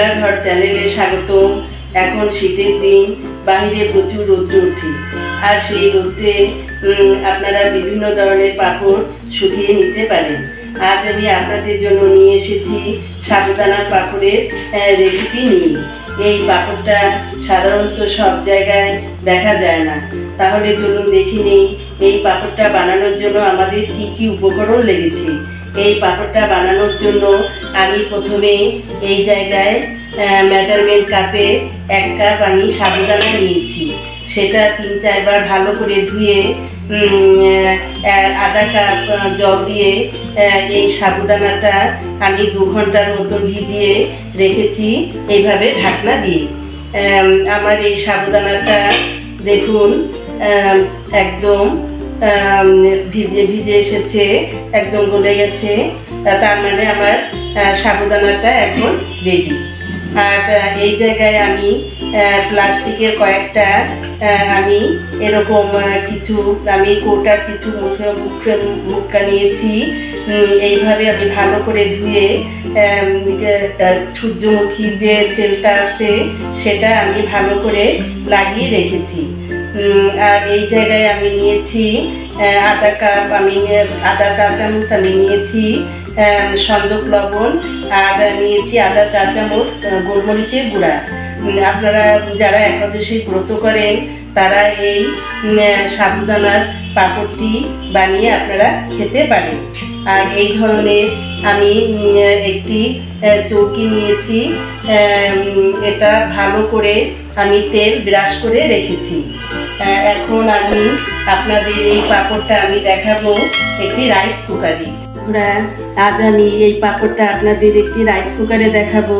রান্নাঘর চ্যানেলে স্বাগতম। এখন শীতের দিন, বাইরে প্রচুর রৌদ্র ওঠে, আর সেই রৌদ্রে আপনারা বিভিন্ন ধরনের পাঁপড় শুকিয়ে নিতে পারেন। আজ আমি আপনাদের জন্য নিয়ে এসেছি সাবুদানার পাঁপড়ের রেসিপি নিয়ে। এই পাঁপড়টা সাধারণত সব জায়গায় দেখা যায় না, তাহলে চলুন দেখে নিই এই পাঁপড়টা বানানোর জন্য আমাদের কি কি উপকরণ লেগেছে। এই পাঁপড়টা বানানোর জন্য আমি প্রথমে এই জায়গায় মেজারমেন্ট কাপে 1 কাপ আমি সাবুদানা নিয়েছি। সেটা 3-4 বার ভালো করে ধুয়ে আধা কাপ জল দিয়ে এই সাবুদানাটা আমি 2 ঘন্টার মতো ভিজিয়ে রেখেছি এইভাবে ঢাকনা দিয়ে। আমার এই সাবুদানাটা দেখুন একদম ভিজে এসেছে, একদম গলে গেছে। তার মানে আমার সাবুদানাটা এখন রেডি। আর এই জায়গায় আমি প্লাস্টিকের কয়েকটা আমি এরকম কিছু কৌটার কিছু মুখটা নিয়েছি। এইভাবে আমি ভালো করে ধুয়ে সূর্যমুখীর যে তেলটা আছে সেটা আমি ভালো করে লাগিয়ে রেখেছি। আর এই জায়গায় আমি নিয়েছি আধা চা চামচ আমি নিয়েছি সন্দক লবণ, আর নিয়েছি আধা চা চামচ গোলমরিচের গুঁড়া। আপনারা যারা একাদশী ব্রত করেন তারা এই সাবুদানার পাঁপড়টি বানিয়ে আপনারা খেতে পারেন। আর এই ধরনের আমি একটি চৌকি নিয়েছি, এটা ভালো করে আমি তেল ব্রাশ করে রেখেছি। এখন আমি আপনাদের এই পাঁপড়টা আমি দেখাবো একটি রাইস কুকারে। আজ আমি এই পাঁপড়টা আপনাদের একটি রাইস কুকারে দেখাবো।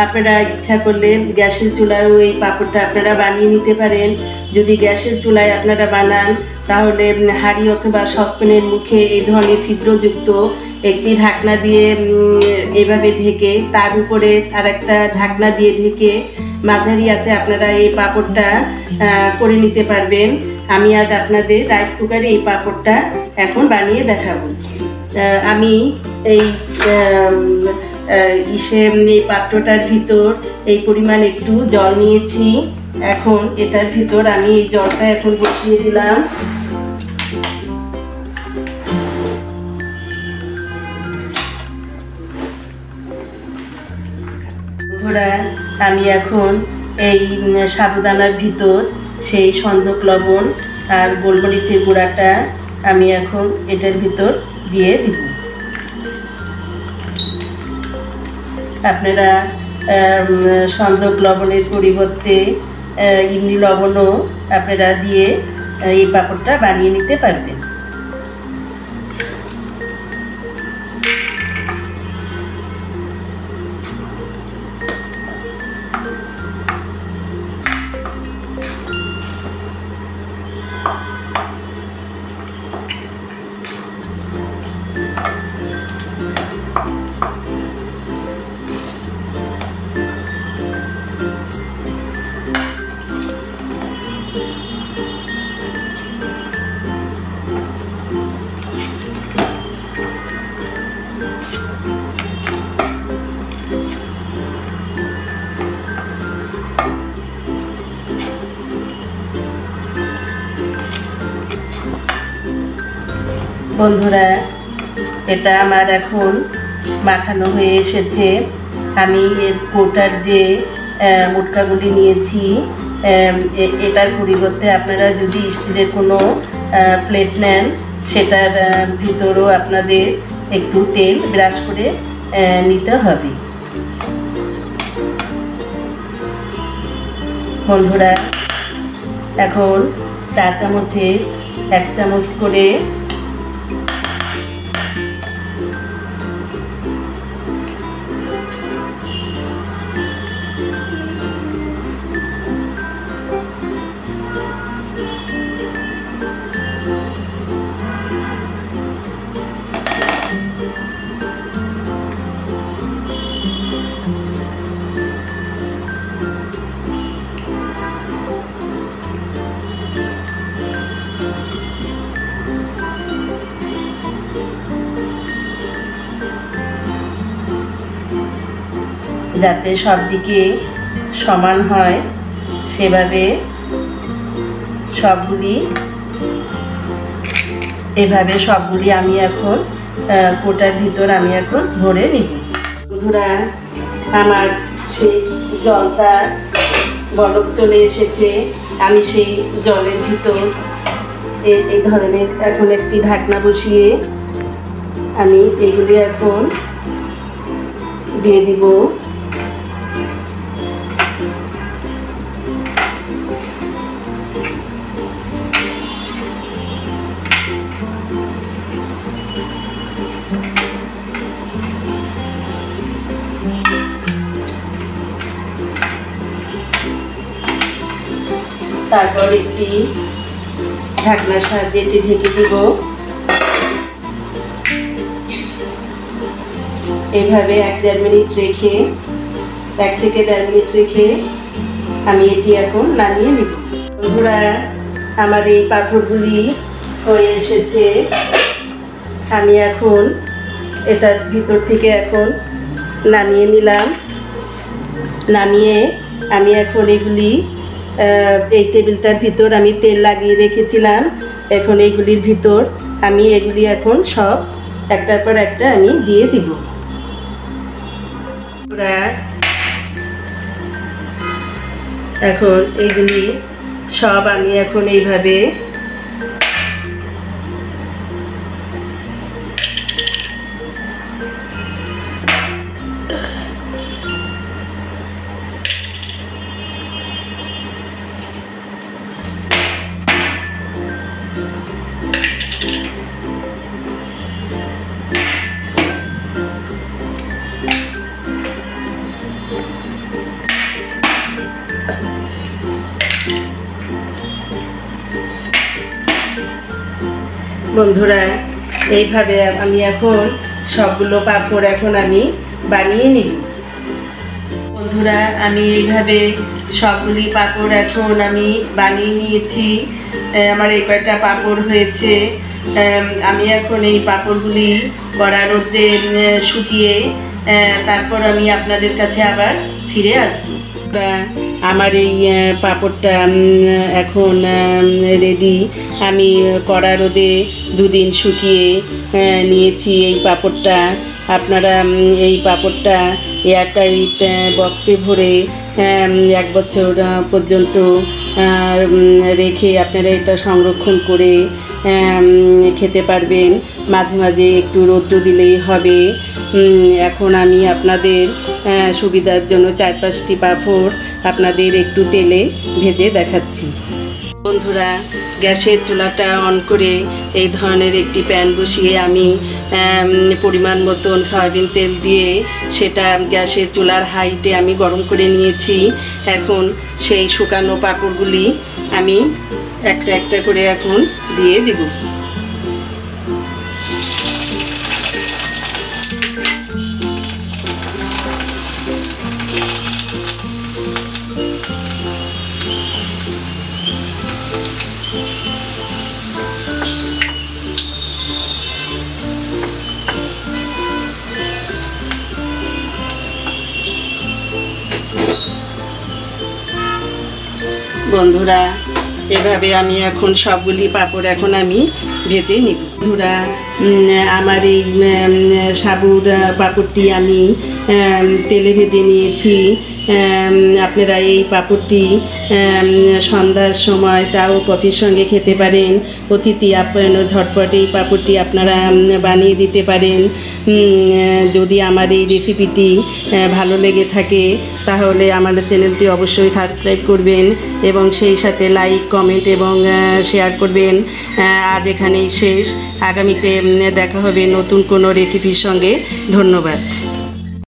আপনারা ইচ্ছা করলে গ্যাসের চুলায়ও এই পাঁপড়টা আপনারা বানিয়ে নিতে পারেন। যদি গ্যাসের চুলায় আপনারা বানান তাহলে হাঁড়ি অথবা সসপ্যানের মুখে এই ধরনের ছিদ্রযুক্ত একটি ঢাকনা দিয়ে এভাবে ঢেকে, তার উপরে আর একটা ঢাকনা দিয়ে ঢেকে মাঝারি আছে আপনারা এই পাঁপড়টা করে নিতে পারবেন। আমি আজ আপনাদের রাইস কুকারে এই পাঁপড়টা এখন বানিয়ে দেখাবো। আমি এই পাত্রটার ভিতর এই পরিমাণ একটু জল নিয়েছি। এখন এটার ভিতর আমি এই জলটা এখন বসিয়ে দিলাম। আমি এখন এই সাবুদানার ভিতর সেই সন্দক লবণ আর গোলমরিচের গুঁড়াটা আমি এখন এটার ভিতর দিয়ে দিব। আপনারা সন্দক লবণের পরিবর্তে ইমলি লবণও আপনারা দিয়ে এই পাঁপড়টা বানিয়ে নিতে পারবেন। বন্ধুরা, এটা আমার এখন মাখানো হয়ে এসেছে। আমি এর কৌটার যে মুটকাগুলি নিয়েছি, এটার পরিবর্তে আপনারা যদি স্টিলের কোনো প্লেট নেন সেটার ভিতরও আপনাদের একটু তেল ব্রাশ করে নিতে হবে। বন্ধুরা, এখন চা চামচের 1 চামচ করে যাতে সব দিকে সমান হয় সেভাবে সবগুলি আমি এখন কোটার ভিতর আমি এখন ভরে নিব। বন্ধুরা, আমার সেই জলটা বরফ চলে এসেছে। আমি সেই জলের ভিতর এই ধরনের এখন একটি ঢাকনা বসিয়ে আমি এগুলি এখন দিয়ে দিব। তারপর একটি ঢাকনার সাহায্যে এটি ঢেকে দিব। এভাবে 1-1.5 মিনিট রেখে 1 থেকে 1.5 মিনিট রেখে আমি এটি এখন নামিয়ে নিব। বন্ধুরা, আমার এই পাঁপড়গুলি হয়ে এসেছে। আমি এখন এটার ভিতর থেকে এখন নামিয়ে নিলাম। নামিয়ে আমি এখন এগুলি এই টেবিলটার ভিতর আমি তেল লাগিয়ে রেখেছিলাম। এখন এইগুলির ভিতর আমি এগুলি এখন সব একটার পর একটা আমি দিয়ে দিব। এখন এইগুলি সব আমি এখন এইভাবে বন্ধুরা, এইভাবে আমি এখন সবগুলো পাঁপড় এখন আমি বানিয়ে নিব। বন্ধুরা, আমি এইভাবে সবগুলি পাঁপড় এখন আমি বানিয়ে নিয়েছি। আমার এই কয়টা পাঁপড় হয়েছে। আমি এখন এই পাঁপড়গুলি কড়া রোদ্রে শুকিয়ে তারপর আমি আপনাদের কাছে আবার ফিরে আসবো। আমার এই পাঁপড়টা এখন রেডি। আমি কড়া রোদে 2 দিন শুকিয়ে নিয়েছি এই পাঁপড়টা। আপনারা এই পাঁপড়টা এয়ারটাইট বক্সে ভরে 1 বছর পর্যন্ত রেখে আপনারা এটা সংরক্ষণ করে খেতে পারবেন। মাঝে মাঝে একটু রৌদ্র দিলেই হবে। এখন আমি আপনাদের সুবিধার জন্য 4-5টি পাঁপড় আপনাদের একটু তেলে ভেজে দেখাচ্ছি। বন্ধুরা, গ্যাসের চুলাটা অন করে এই ধরনের একটি প্যান বসিয়ে আমি পরিমাণ মতন সয়াবিন তেল দিয়ে সেটা গ্যাসের চুলার হাইটে আমি গরম করে নিয়েছি। এখন সেই শুকানো পাঁপড়গুলি আমি একটা একটা করে এখন দিয়ে দেব। বন্ধুরা, এভাবে আমি এখন সবগুলি পাঁপড় এখন আমি ভেজে নিব। বন্ধুরা, আমার এই সাবুর পাঁপড়টি আমি তেলে ভেজে নিয়েছি। আপনারা এই পাঁপড়টি সন্ধ্যার সময় চা ও কফির সঙ্গে খেতে পারেন। অতিথি আপ্যায়ন ঝটপট এই পাঁপড়টি আপনারা বানিয়ে দিতে পারেন। যদি আমার এই রেসিপিটি ভালো লেগে থাকে তাহলে আমার চ্যানেলটি অবশ্যই সাবস্ক্রাইব করবেন এবং সেই সাথে লাইক, কমেন্ট এবং শেয়ার করবেন। আজ এখানেই শেষ। আগামীতে দেখা হবে নতুন কোনো রেসিপির সঙ্গে। ধন্যবাদ।